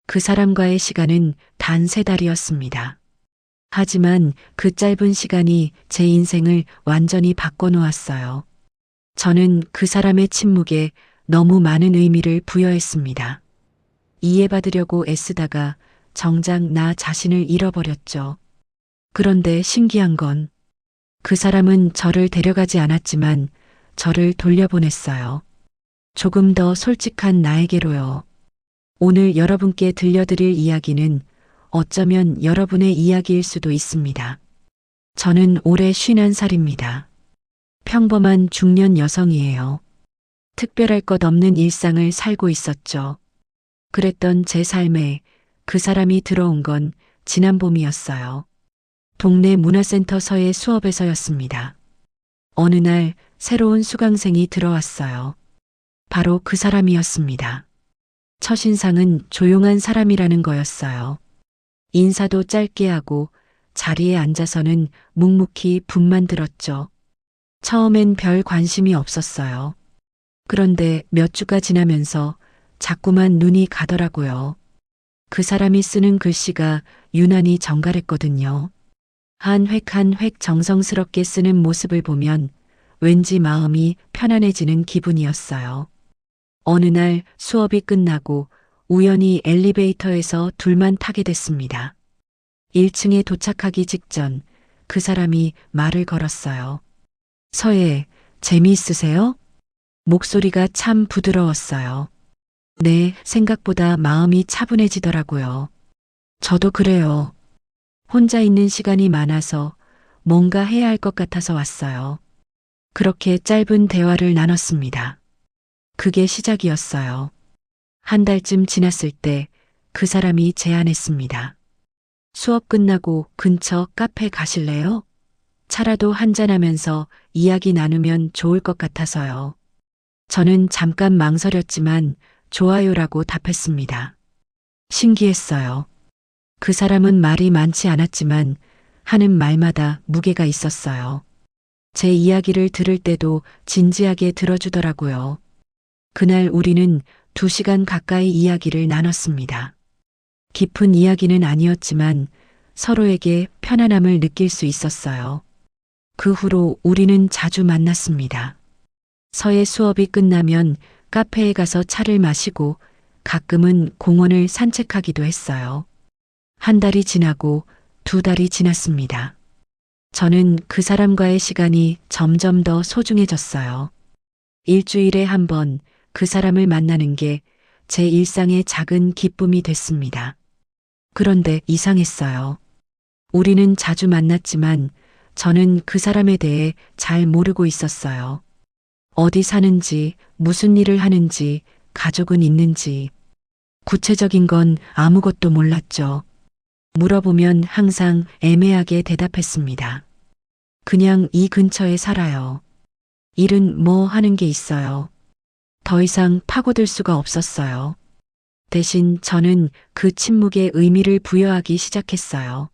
그 사람과의 시간은 단 3달이었습니다. 하지만 그 짧은 시간이 제 인생을 완전히 바꿔놓았어요. 저는 그 사람의 침묵에 너무 많은 의미를 부여했습니다. 이해받으려고 애쓰다가 정작 나 자신을 잃어버렸죠. 그런데 신기한 건 그 사람은 저를 데려가지 않았지만 저를 돌려보냈어요. 조금 더 솔직한 나에게로요. 오늘 여러분께 들려드릴 이야기는 어쩌면 여러분의 이야기일 수도 있습니다. 저는 올해 51살입니다. 평범한 중년 여성이에요. 특별할 것 없는 일상을 살고 있었죠. 그랬던 제 삶에 그 사람이 들어온 건 지난 봄이었어요. 동네 문화센터서의 수업에서였습니다. 어느 날 새로운 수강생이 들어왔어요. 바로 그 사람이었습니다. 첫인상은 조용한 사람이라는 거였어요. 인사도 짧게 하고 자리에 앉아서는 묵묵히 붓만 들었죠. 처음엔 별 관심이 없었어요. 그런데 몇 주가 지나면서 자꾸만 눈이 가더라고요. 그 사람이 쓰는 글씨가 유난히 정갈했거든요. 한 획 한 획 정성스럽게 쓰는 모습을 보면 왠지 마음이 편안해지는 기분이었어요. 어느 날 수업이 끝나고 우연히 엘리베이터에서 둘만 타게 됐습니다. 1층에 도착하기 직전 그 사람이 말을 걸었어요. 서예, 재미있으세요? 목소리가 참 부드러웠어요. 네, 생각보다 마음이 차분해지더라고요. 저도 그래요. 혼자 있는 시간이 많아서 뭔가 해야 할 것 같아서 왔어요. 그렇게 짧은 대화를 나눴습니다. 그게 시작이었어요. 한 달쯤 지났을 때 그 사람이 제안했습니다. 수업 끝나고 근처 카페 가실래요? 차라도 한잔하면서 이야기 나누면 좋을 것 같아서요. 저는 잠깐 망설였지만 좋아요라고 답했습니다. 신기했어요. 그 사람은 말이 많지 않았지만 하는 말마다 무게가 있었어요. 제 이야기를 들을 때도 진지하게 들어주더라고요. 그날 우리는 2시간 가까이 이야기를 나눴습니다. 깊은 이야기는 아니었지만 서로에게 편안함을 느낄 수 있었어요. 그 후로 우리는 자주 만났습니다. 서예 수업이 끝나면 카페에 가서 차를 마시고 가끔은 공원을 산책하기도 했어요. 한 달이 지나고 2달이 지났습니다. 저는 그 사람과의 시간이 점점 더 소중해졌어요. 일주일에 한 번 그 사람을 만나는 게 제 일상의 작은 기쁨이 됐습니다. 그런데 이상했어요. 우리는 자주 만났지만 저는 그 사람에 대해 잘 모르고 있었어요. 어디 사는지, 무슨 일을 하는지, 가족은 있는지. 구체적인 건 아무것도 몰랐죠. 물어보면 항상 애매하게 대답했습니다. 그냥 이 근처에 살아요. 일은 뭐 하는 게 있어요. 더 이상 파고들 수가 없었어요. 대신 저는 그 침묵에 의미를 부여하기 시작했어요.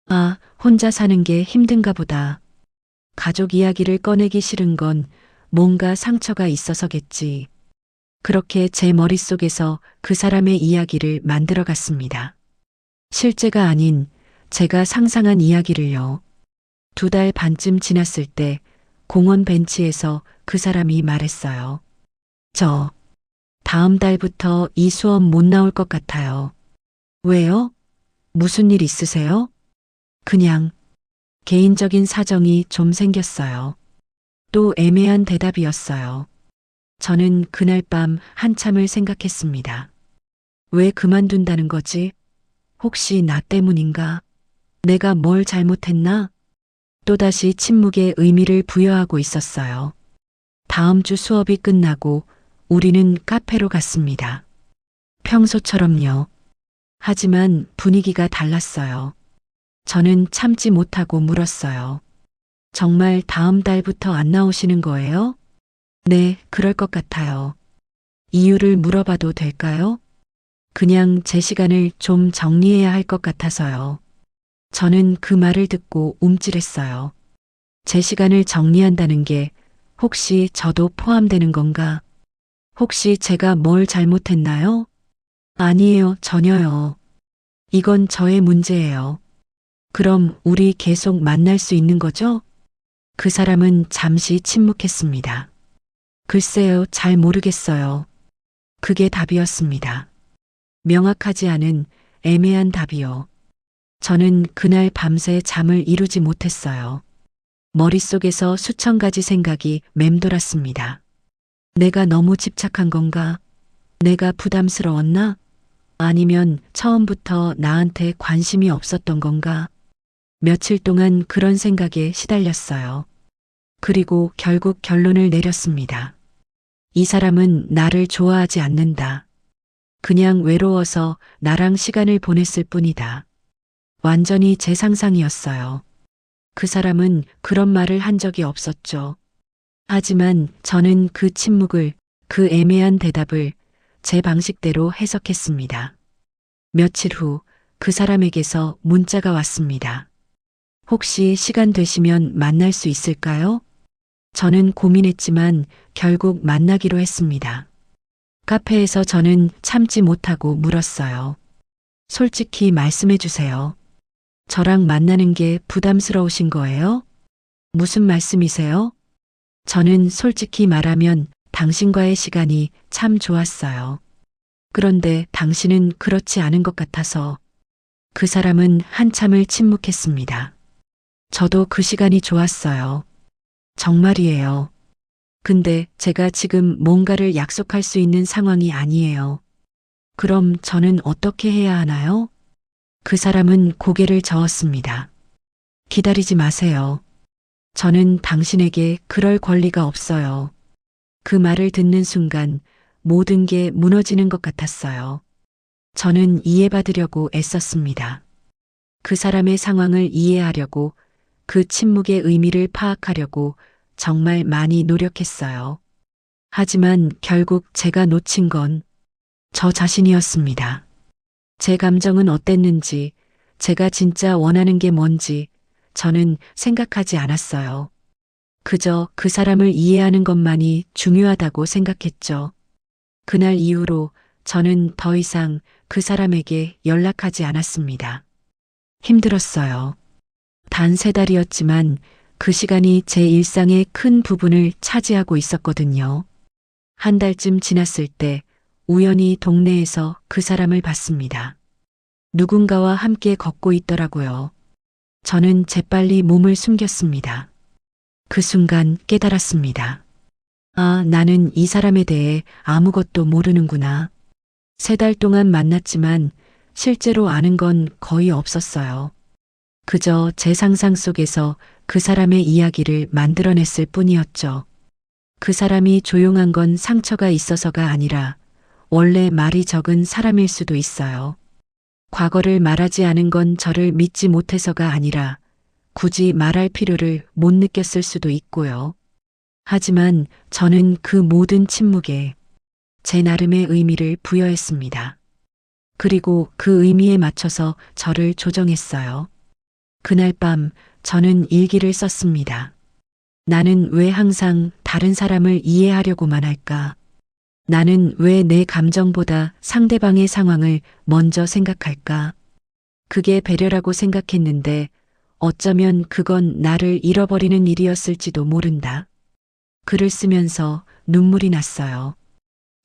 아, 혼자 사는 게 힘든가 보다. 가족 이야기를 꺼내기 싫은 건 뭔가 상처가 있어서겠지. 그렇게 제 머릿속에서 그 사람의 이야기를 만들어 갔습니다. 실제가 아닌 제가 상상한 이야기를요. 2달 반쯤 지났을 때 공원 벤치에서 그 사람이 말했어요. 저 다음 달부터 이 수업 못 나올 것 같아요. 왜요? 무슨 일 있으세요? 그냥 개인적인 사정이 좀 생겼어요. 또 애매한 대답이었어요. 저는 그날 밤 한참을 생각했습니다. 왜 그만둔다는 거지? 혹시 나 때문인가? 내가 뭘 잘못했나? 또다시 침묵에 의미를 부여하고 있었어요. 다음 주 수업이 끝나고 우리는 카페로 갔습니다. 평소처럼요. 하지만 분위기가 달랐어요. 저는 참지 못하고 물었어요. 정말 다음 달부터 안 나오시는 거예요? 네, 그럴 것 같아요. 이유를 물어봐도 될까요? 그냥 제 시간을 좀 정리해야 할 것 같아서요. 저는 그 말을 듣고 움찔했어요. 제 시간을 정리한다는 게 혹시 저도 포함되는 건가? 혹시 제가 뭘 잘못했나요? 아니에요, 전혀요. 이건 저의 문제예요. 그럼 우리 계속 만날 수 있는 거죠? 그 사람은 잠시 침묵했습니다. 글쎄요, 잘 모르겠어요. 그게 답이었습니다. 명확하지 않은 애매한 답이요. 저는 그날 밤새 잠을 이루지 못했어요. 머릿속에서 수천 가지 생각이 맴돌았습니다. 내가 너무 집착한 건가? 내가 부담스러웠나? 아니면 처음부터 나한테 관심이 없었던 건가? 며칠 동안 그런 생각에 시달렸어요. 그리고 결국 결론을 내렸습니다. 이 사람은 나를 좋아하지 않는다. 그냥 외로워서 나랑 시간을 보냈을 뿐이다. 완전히 제 상상이었어요. 그 사람은 그런 말을 한 적이 없었죠. 하지만 저는 그 침묵을, 그 애매한 대답을 제 방식대로 해석했습니다. 며칠 후 그 사람에게서 문자가 왔습니다. 혹시 시간 되시면 만날 수 있을까요? 저는 고민했지만 결국 만나기로 했습니다. 카페에서 저는 참지 못하고 물었어요. 솔직히 말씀해 주세요. 저랑 만나는 게 부담스러우신 거예요? 무슨 말씀이세요? 저는 솔직히 말하면 당신과의 시간이 참 좋았어요. 그런데 당신은 그렇지 않은 것 같아서. 그 사람은 한참을 침묵했습니다. 저도 그 시간이 좋았어요. 정말이에요. 근데 제가 지금 뭔가를 약속할 수 있는 상황이 아니에요. 그럼 저는 어떻게 해야 하나요? 그 사람은 고개를 저었습니다. 기다리지 마세요. 저는 당신에게 그럴 권리가 없어요. 그 말을 듣는 순간 모든 게 무너지는 것 같았어요. 저는 이해받으려고 애썼습니다. 그 사람의 상황을 이해하려고, 그 침묵의 의미를 파악하려고 정말 많이 노력했어요. 하지만 결국 제가 놓친 건 저 자신이었습니다. 제 감정은 어땠는지, 제가 진짜 원하는 게 뭔지 저는 생각하지 않았어요. 그저 그 사람을 이해하는 것만이 중요하다고 생각했죠. 그날 이후로 저는 더 이상 그 사람에게 연락하지 않았습니다. 힘들었어요. 단 3달이었지만 그 시간이 제 일상의 큰 부분을 차지하고 있었거든요. 한 달쯤 지났을 때 우연히 동네에서 그 사람을 봤습니다. 누군가와 함께 걷고 있더라고요. 저는 재빨리 몸을 숨겼습니다. 그 순간 깨달았습니다. 아, 나는 이 사람에 대해 아무것도 모르는구나. 3달 동안 만났지만 실제로 아는 건 거의 없었어요. 그저 제 상상 속에서 그 사람의 이야기를 만들어냈을 뿐이었죠. 그 사람이 조용한 건 상처가 있어서가 아니라 원래 말이 적은 사람일 수도 있어요. 과거를 말하지 않은 건 저를 믿지 못해서가 아니라 굳이 말할 필요를 못 느꼈을 수도 있고요. 하지만 저는 그 모든 침묵에 제 나름의 의미를 부여했습니다. 그리고 그 의미에 맞춰서 저를 조정했어요. 그날 밤 저는 일기를 썼습니다. 나는 왜 항상 다른 사람을 이해하려고만 할까? 나는 왜 내 감정보다 상대방의 상황을 먼저 생각할까? 그게 배려라고 생각했는데 어쩌면 그건 나를 잃어버리는 일이었을지도 모른다. 글을 쓰면서 눈물이 났어요.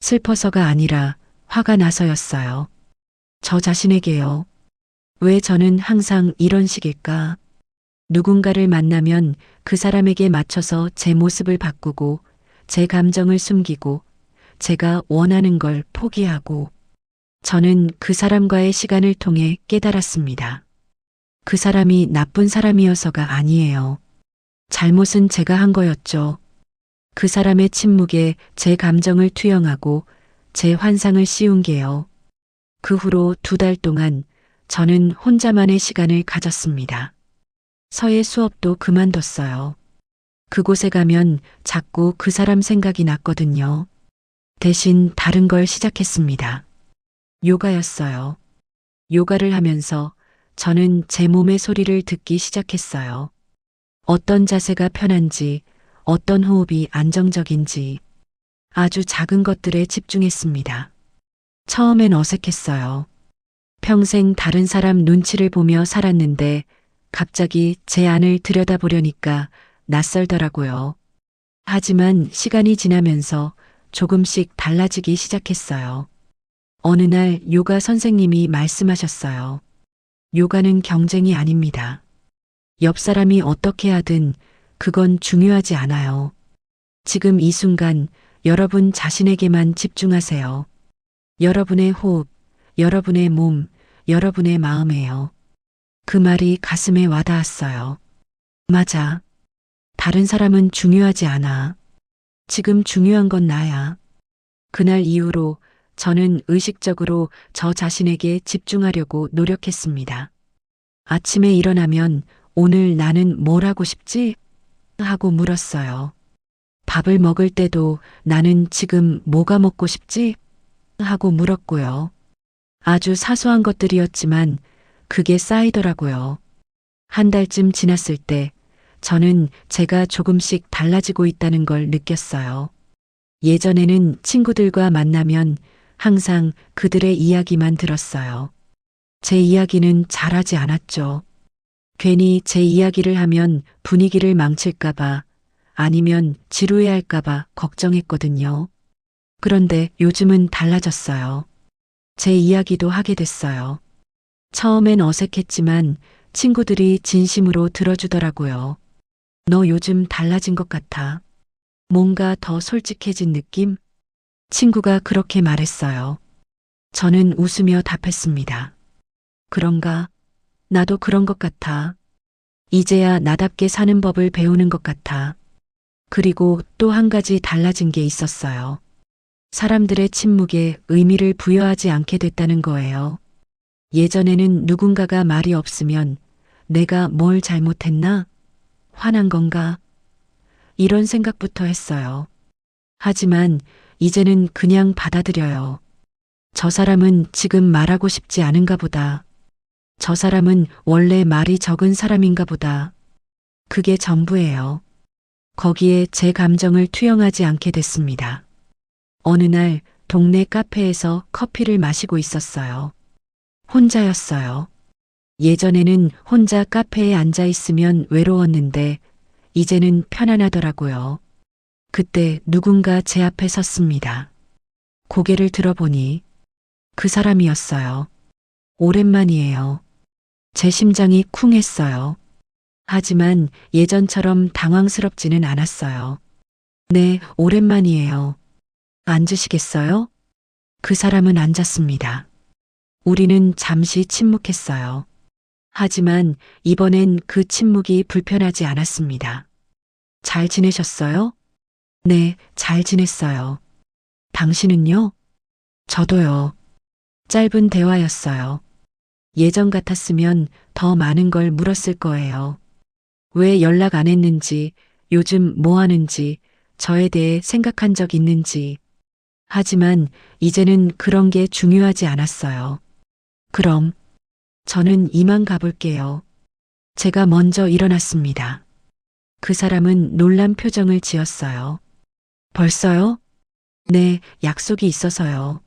슬퍼서가 아니라 화가 나서였어요. 저 자신에게요. 왜 저는 항상 이런 식일까? 누군가를 만나면 그 사람에게 맞춰서 제 모습을 바꾸고, 제 감정을 숨기고, 제가 원하는 걸 포기하고, 저는 그 사람과의 시간을 통해 깨달았습니다. 그 사람이 나쁜 사람이어서가 아니에요. 잘못은 제가 한 거였죠. 그 사람의 침묵에 제 감정을 투영하고 제 환상을 씌운 게요. 그 후로 2달 동안 저는 혼자만의 시간을 가졌습니다. 서예 수업도 그만뒀어요. 그곳에 가면 자꾸 그 사람 생각이 났거든요. 대신 다른 걸 시작했습니다. 요가였어요. 요가를 하면서 저는 제 몸의 소리를 듣기 시작했어요. 어떤 자세가 편한지, 어떤 호흡이 안정적인지 아주 작은 것들에 집중했습니다. 처음엔 어색했어요. 평생 다른 사람 눈치를 보며 살았는데 갑자기 제 안을 들여다보려니까 낯설더라고요. 하지만 시간이 지나면서 조금씩 달라지기 시작했어요. 어느 날 요가 선생님이 말씀하셨어요. 요가는 경쟁이 아닙니다. 옆 사람이 어떻게 하든 그건 중요하지 않아요. 지금 이 순간 여러분 자신에게만 집중하세요. 여러분의 호흡, 여러분의 몸, 여러분의 마음에요. 그 말이 가슴에 와닿았어요. 맞아. 다른 사람은 중요하지 않아. 지금 중요한 건 나야. 그날 이후로 저는 의식적으로 저 자신에게 집중하려고 노력했습니다. 아침에 일어나면 오늘 나는 뭘 하고 싶지? 하고 물었어요. 밥을 먹을 때도 나는 지금 뭐가 먹고 싶지? 하고 물었고요. 아주 사소한 것들이었지만 그게 쌓이더라고요. 한 달쯤 지났을 때 저는 제가 조금씩 달라지고 있다는 걸 느꼈어요. 예전에는 친구들과 만나면 항상 그들의 이야기만 들었어요. 제 이야기는 잘하지 않았죠. 괜히 제 이야기를 하면 분위기를 망칠까봐 아니면 지루해할까봐 걱정했거든요. 그런데 요즘은 달라졌어요. 제 이야기도 하게 됐어요. 처음엔 어색했지만 친구들이 진심으로 들어주더라고요. 너 요즘 달라진 것 같아. 뭔가 더 솔직해진 느낌? 친구가 그렇게 말했어요. 저는 웃으며 답했습니다. 그런가? 나도 그런 것 같아. 이제야 나답게 사는 법을 배우는 것 같아. 그리고 또 한 가지 달라진 게 있었어요. 사람들의 침묵에 의미를 부여하지 않게 됐다는 거예요. 예전에는 누군가가 말이 없으면 내가 뭘 잘못했나? 화난 건가? 이런 생각부터 했어요. 하지만 이제는 그냥 받아들여요. 저 사람은 지금 말하고 싶지 않은가 보다. 저 사람은 원래 말이 적은 사람인가 보다. 그게 전부예요. 거기에 제 감정을 투영하지 않게 됐습니다. 어느 날 동네 카페에서 커피를 마시고 있었어요. 혼자였어요. 예전에는 혼자 카페에 앉아 있으면 외로웠는데 이제는 편안하더라고요. 그때 누군가 제 앞에 섰습니다. 고개를 들어보니 그 사람이었어요. 오랜만이에요. 제 심장이 쿵했어요. 하지만 예전처럼 당황스럽지는 않았어요. 네, 오랜만이에요. 앉으시겠어요? 그 사람은 앉았습니다. 우리는 잠시 침묵했어요. 하지만 이번엔 그 침묵이 불편하지 않았습니다. 잘 지내셨어요? 네, 잘 지냈어요. 당신은요? 저도요. 짧은 대화였어요. 예전 같았으면 더 많은 걸 물었을 거예요. 왜 연락 안 했는지, 요즘 뭐 하는지, 저에 대해 생각한 적 있는지. 하지만 이제는 그런 게 중요하지 않았어요. 그럼 저는 이만 가볼게요. 제가 먼저 일어났습니다. 그 사람은 놀란 표정을 지었어요. 벌써요? 네, 약속이 있어서요.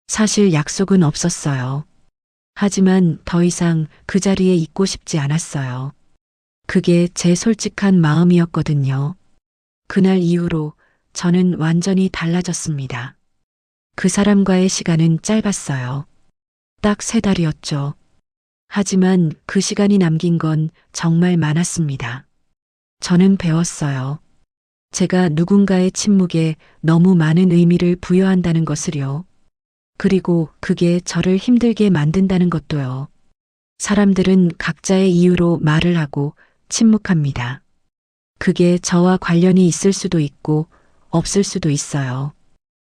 사실 약속은 없었어요. 하지만 더 이상 그 자리에 있고 싶지 않았어요. 그게 제 솔직한 마음이었거든요. 그날 이후로 저는 완전히 달라졌습니다. 그 사람과의 시간은 짧았어요. 딱 3달이었죠. 하지만 그 시간이 남긴 건 정말 많았습니다. 저는 배웠어요. 제가 누군가의 침묵에 너무 많은 의미를 부여한다는 것을요. 그리고 그게 저를 힘들게 만든다는 것도요. 사람들은 각자의 이유로 말을 하고 침묵합니다. 그게 저와 관련이 있을 수도 있고 없을 수도 있어요.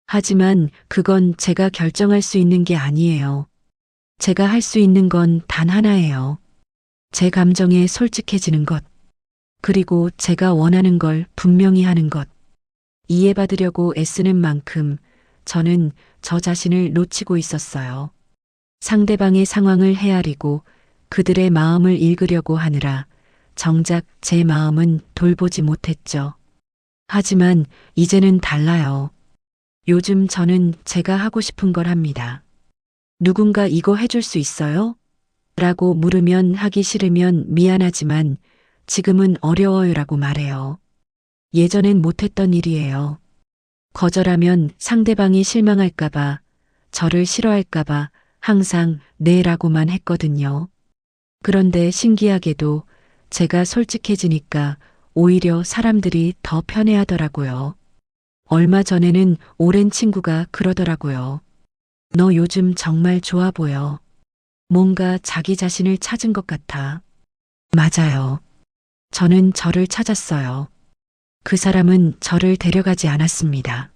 하지만 그건 제가 결정할 수 있는 게 아니에요. 제가 할 수 있는 건 단 하나예요. 제 감정에 솔직해지는 것. 그리고 제가 원하는 걸 분명히 하는 것. 이해받으려고 애쓰는 만큼 저는 저 자신을 놓치고 있었어요. 상대방의 상황을 헤아리고 그들의 마음을 읽으려고 하느라 정작 제 마음은 돌보지 못했죠. 하지만 이제는 달라요. 요즘 저는 제가 하고 싶은 걸 합니다. 누군가 이거 해줄 수 있어요? 라고 물으면 하기 싫으면 미안하지만 지금은 어려워요라고 말해요. 예전엔 못했던 일이에요. 거절하면 상대방이 실망할까봐, 저를 싫어할까봐 항상 네라고만 했거든요. 그런데 신기하게도 제가 솔직해지니까 오히려 사람들이 더 편해하더라고요. 얼마 전에는 오랜 친구가 그러더라고요. 너 요즘 정말 좋아 보여. 뭔가 자기 자신을 찾은 것 같아. 맞아요. 저는 저를 찾았어요. 그 사람은 저를 데려가지 않았습니다.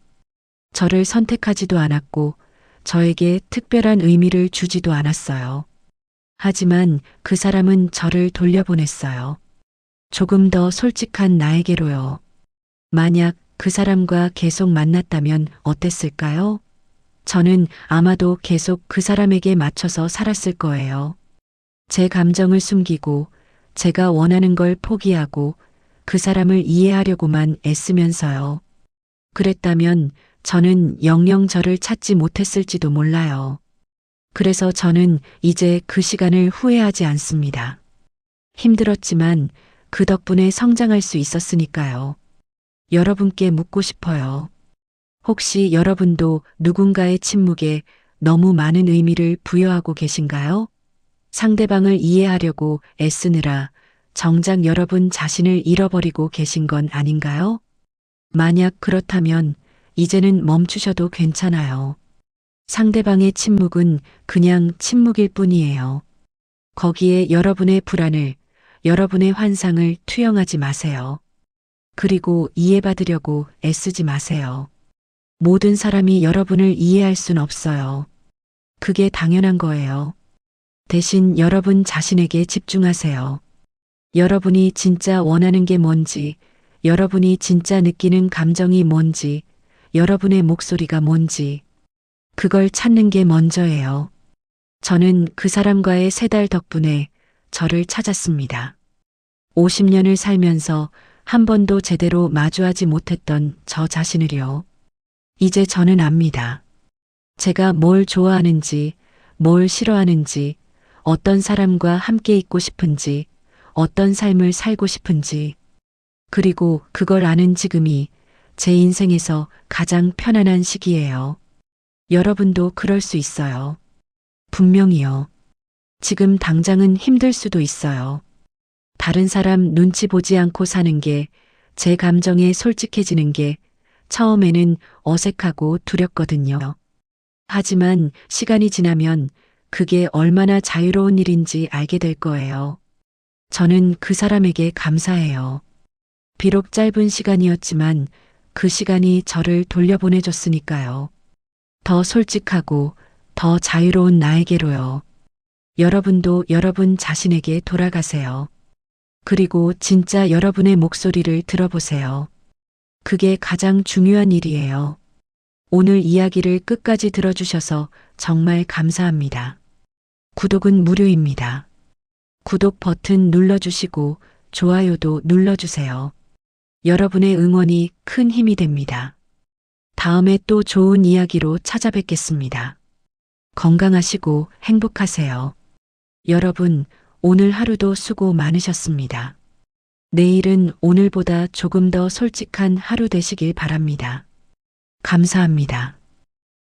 저를 선택하지도 않았고 저에게 특별한 의미를 주지도 않았어요. 하지만 그 사람은 저를 돌려보냈어요. 조금 더 솔직한 나에게로요. 만약 그 사람과 계속 만났다면 어땠을까요? 저는 아마도 계속 그 사람에게 맞춰서 살았을 거예요. 제 감정을 숨기고 제가 원하는 걸 포기하고 그 사람을 이해하려고만 애쓰면서요. 그랬다면 저는 영영 저를 찾지 못했을지도 몰라요. 그래서 저는 이제 그 시간을 후회하지 않습니다. 힘들었지만 그 덕분에 성장할 수 있었으니까요. 여러분께 묻고 싶어요. 혹시 여러분도 누군가의 침묵에 너무 많은 의미를 부여하고 계신가요? 상대방을 이해하려고 애쓰느라 정작 여러분 자신을 잃어버리고 계신 건 아닌가요? 만약 그렇다면 이제는 멈추셔도 괜찮아요. 상대방의 침묵은 그냥 침묵일 뿐이에요. 거기에 여러분의 불안을, 여러분의 환상을 투영하지 마세요. 그리고 이해받으려고 애쓰지 마세요. 모든 사람이 여러분을 이해할 순 없어요. 그게 당연한 거예요. 대신 여러분 자신에게 집중하세요. 여러분이 진짜 원하는 게 뭔지, 여러분이 진짜 느끼는 감정이 뭔지, 여러분의 목소리가 뭔지, 그걸 찾는 게 먼저예요. 저는 그 사람과의 3달 덕분에 저를 찾았습니다. 50년을 살면서 한 번도 제대로 마주하지 못했던 저 자신을요. 이제 저는 압니다. 제가 뭘 좋아하는지, 뭘 싫어하는지, 어떤 사람과 함께 있고 싶은지, 어떤 삶을 살고 싶은지, 그리고 그걸 아는 지금이 제 인생에서 가장 편안한 시기예요. 여러분도 그럴 수 있어요. 분명히요. 지금 당장은 힘들 수도 있어요. 다른 사람 눈치 보지 않고 사는 게, 제 감정에 솔직해지는 게 처음에는 어색하고 두렵거든요. 하지만 시간이 지나면 그게 얼마나 자유로운 일인지 알게 될 거예요. 저는 그 사람에게 감사해요. 비록 짧은 시간이었지만 그 시간이 저를 돌려보내줬으니까요. 더 솔직하고 더 자유로운 나에게로요. 여러분도 여러분 자신에게 돌아가세요. 그리고 진짜 여러분의 목소리를 들어보세요. 그게 가장 중요한 일이에요. 오늘 이야기를 끝까지 들어주셔서 정말 감사합니다. 구독은 무료입니다. 구독 버튼 눌러주시고 좋아요도 눌러주세요. 여러분의 응원이 큰 힘이 됩니다. 다음에 또 좋은 이야기로 찾아뵙겠습니다. 건강하시고 행복하세요. 여러분, 오늘 하루도 수고 많으셨습니다. 내일은 오늘보다 조금 더 솔직한 하루 되시길 바랍니다. 감사합니다.